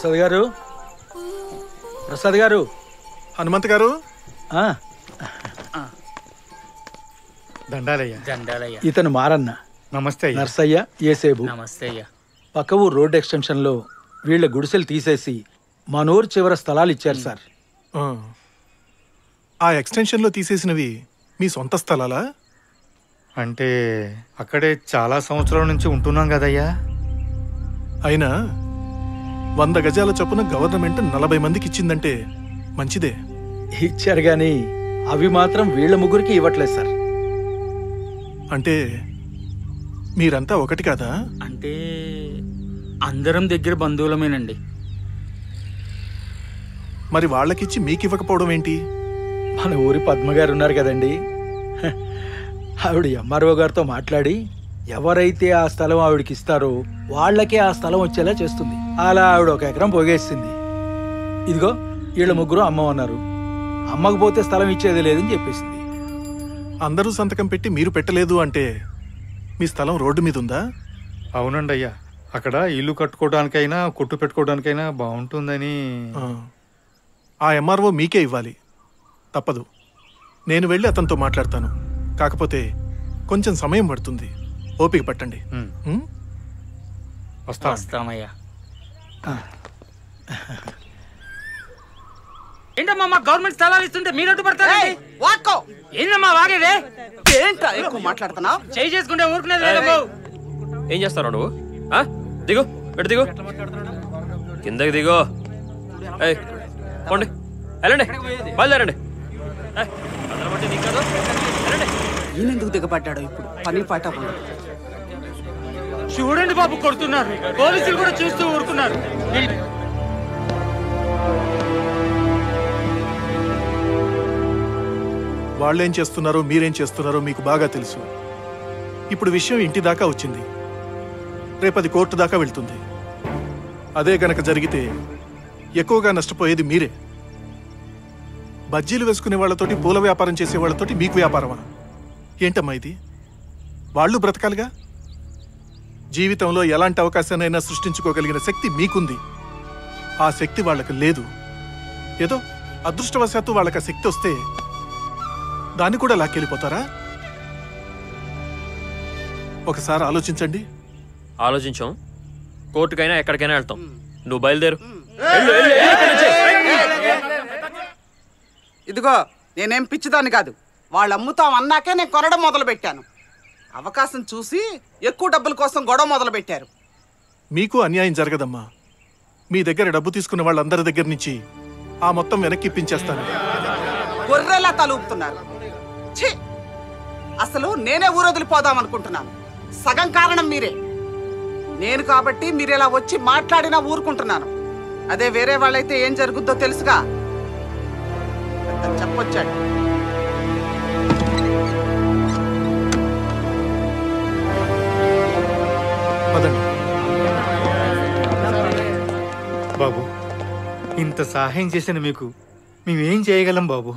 ప్రసాద్ గారు, ప్రసాద్ గారు, హనుమంత్ గారు, దండాలయ్య. దండాలయ్య. ఇతను మారన్న. నమస్తే. నర్సయ్య, ఏసేబు. నమస్తే అయ్యా. పక్క ఊరు రోడ్ ఎక్స్టెన్షన్ లో వీళ్ళ గుడిసెలు తీసేసి మనూరు చివర స్థలాలు ఇచ్చారు సార్. ఆ ఎక్స్టెన్షన్ లో తీసేసినవి మీ సొంత స్థలాలా? అంటే అక్కడే చాలా సంవత్సరాల నుంచి ఉంటున్నాం కదయ్యా. అయినా 100 గజాల చొప్పున గవర్నమెంట్ 40 మందికి ఇచ్చిందంటే మంచిదే. ఇచ్చారు గాని అవి మాత్రం వీళ్ళ ముగ్గురికి ఇవ్వట్లేదు సార్. అంటే మీరంతా ఒకటి కాదా? అంటే అందరం దగ్గర బంధువులమేనండి. మరి వాళ్ళకిచ్చి మీకివ్వకపోవడం ఏంటి? మన ఊరి పద్మగారు ఉన్నారు కదండి, ఆవిడ ఎంఆర్ఓ గారితో మాట్లాడి ఎవరైతే ఆ స్థలం ఆవిడకి ఇస్తారో వాళ్ళకే ఆ స్థలం వచ్చేలా చేస్తుంది. అలా ఆవిడ 1 ఎకరం పోగేసింది. ఇదిగో వీళ్ళ ముగ్గురు అమ్మన్నారు, అమ్మకపోతే స్థలం ఇచ్చేది లేదని చెప్పేసింది. అందరూ సంతకం పెట్టి మీరు పెట్టలేదు అంటే మీ స్థలం రోడ్డు మీద ఉందా? అవునండి అయ్యా, అక్కడ ఇల్లు కట్టుకోవడానికైనా కొట్టు పెట్టుకోవడానికైనా బాగుంటుందని. ఆ ఎంఆర్ఓ మీకే ఇవ్వాలి, తప్పదు. నేను వెళ్ళి అతనితో మాట్లాడతాను. కాకపోతే కొంచెం సమయం పడుతుంది, ఓపిక పట్టండి. వస్తామయ్యా. ఏంటమ్మా మా గవర్నమెంట్ స్థలాలు ఇస్తుంటే మీరు అడ్డు పడతారు? ఏంటమ్మా వాగేదే? ఏంట్రా ఎక్కువ మాట్లాడుతున్నావు? చేయి చేసుకుంటే ఊరుకునేది లేదమ్మా. ఏం చేస్తావు నువ్వు? దిగు, ఎటు దిగు, కిందకి దిగు. పోండి, వెళ్ళండి, బయలుదేరండి. ఈయనెందుకు దిగబడ్డాడు ఇప్పుడు? పని పాట చూడండి బాబు, కొడుతున్నారు. పోలీసులు కూడా చూస్తూ ఊరుకున్నారు. వాళ్ళేం చేస్తున్నారో మీరేం చేస్తున్నారో మీకు బాగా తెలుసు. ఇప్పుడు విషయం ఇంటి దాకా వచ్చింది, రేపది కోర్టు దాకా వెళ్తుంది. అదే గనక జరిగితే ఎక్కువగా నష్టపోయేది మీరే. బజ్జీలు వేసుకునే వాళ్లతోటి, పూల వ్యాపారం చేసే వాళ్లతోటి మీకు వ్యాపారమా? ఏంటమ్మా ఇది? వాళ్ళు బ్రతకాలిగా. జీవితంలో ఎలాంటి అవకాశాన్నైనా సృష్టించుకోగలిగిన శక్తి మీకుంది, ఆ శక్తి వాళ్ళకి లేదు. ఏదో అదృష్టవశాత్తు వాళ్ళకి ఆ శక్తి వస్తే దాన్ని కూడా లాక్కెళ్ళిపోతారా? ఒకసారి ఆలోచించండి. ఆలోచించాం, కోర్టుకైనా ఎక్కడికైనా వెళ్తాం. నువ్వు బయలుదేరు. ఇదిగో, నేనేం పిచ్చిదాన్ని కాదు. వాళ్ళు అమ్ముతాం అన్నాకే నేను కొనడం మొదలు పెట్టాను. అవకాశం చూసి ఎక్కువ డబ్బుల కోసం గొడవ మొదలు పెట్టారు. మీకు అన్యాయం జరగదమ్మా. మీ దగ్గర డబ్బు తీసుకున్న వాళ్ళందరి దగ్గర నుంచి ఆ మొత్తం వెనక్కి ఇప్పించేస్తాను. గొర్రెలా తలూపుతున్నారు. ఛీ! అసలు నేనే ఊరొదిలిపోదాం అనుకుంటున్నాను. సగం కారణం మీరే. నేను కాబట్టి మీరేలా వచ్చి మాట్లాడినా ఊరుకుంటున్నాను. అదే వేరే వాళ్ళైతే ఏం జరుగుద్దో తెలుసుగా. చెప్పొచ్చాడు. బాబు, ఇంత సహాయం చేసిన మీకు మేమేం చేయగలం బాబు?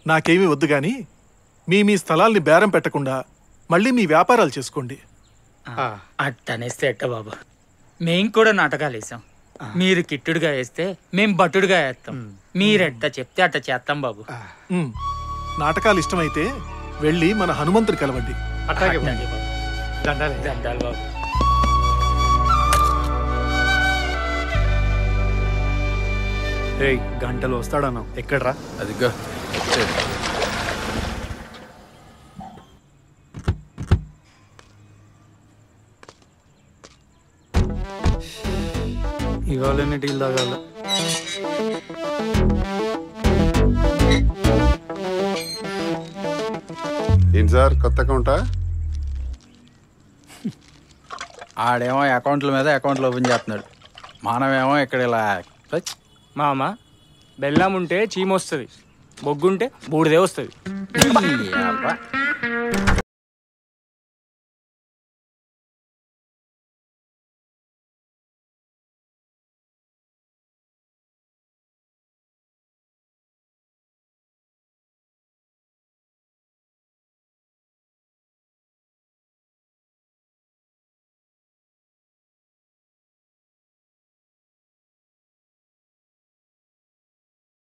నాకేమీ వద్దు గాని మీ స్థలాల్ని బేరం పెట్టకుండా మళ్ళీ మీ వ్యాపారాలు చేసుకోండి. అట్టనేస్తే ఎట్ట బాబు? మేం కూడా నాటకాలు వేసాం. మీరు కిట్టుడుగా వేస్తే మేం బట్టుడుగా వేస్తాం. మీరెట్ట చెప్తే అట్ట చేస్తాం బాబు. నాటకాలు ఇష్టమైతే వెళ్ళి మన హనుమంతుని కలవండి. అట్లాగే బాబు. దండాలు బాబు. గంటలు వస్తాడన్నావు, ఎక్కడ్రా? అదిగా ఇవాళ టీలు తాగాల. ఏంటి సార్, కొత్త అకౌంటా? ఆడేమో అకౌంట్ల మీద అకౌంట్లు ఓపెన్ చేస్తున్నాడు, మనమేమో ఇక్కడ ఇలా. మామ, బెల్లం ఉంటే చీమొస్తుంది, బొగ్గుంటే బూడిదే వస్తుంది.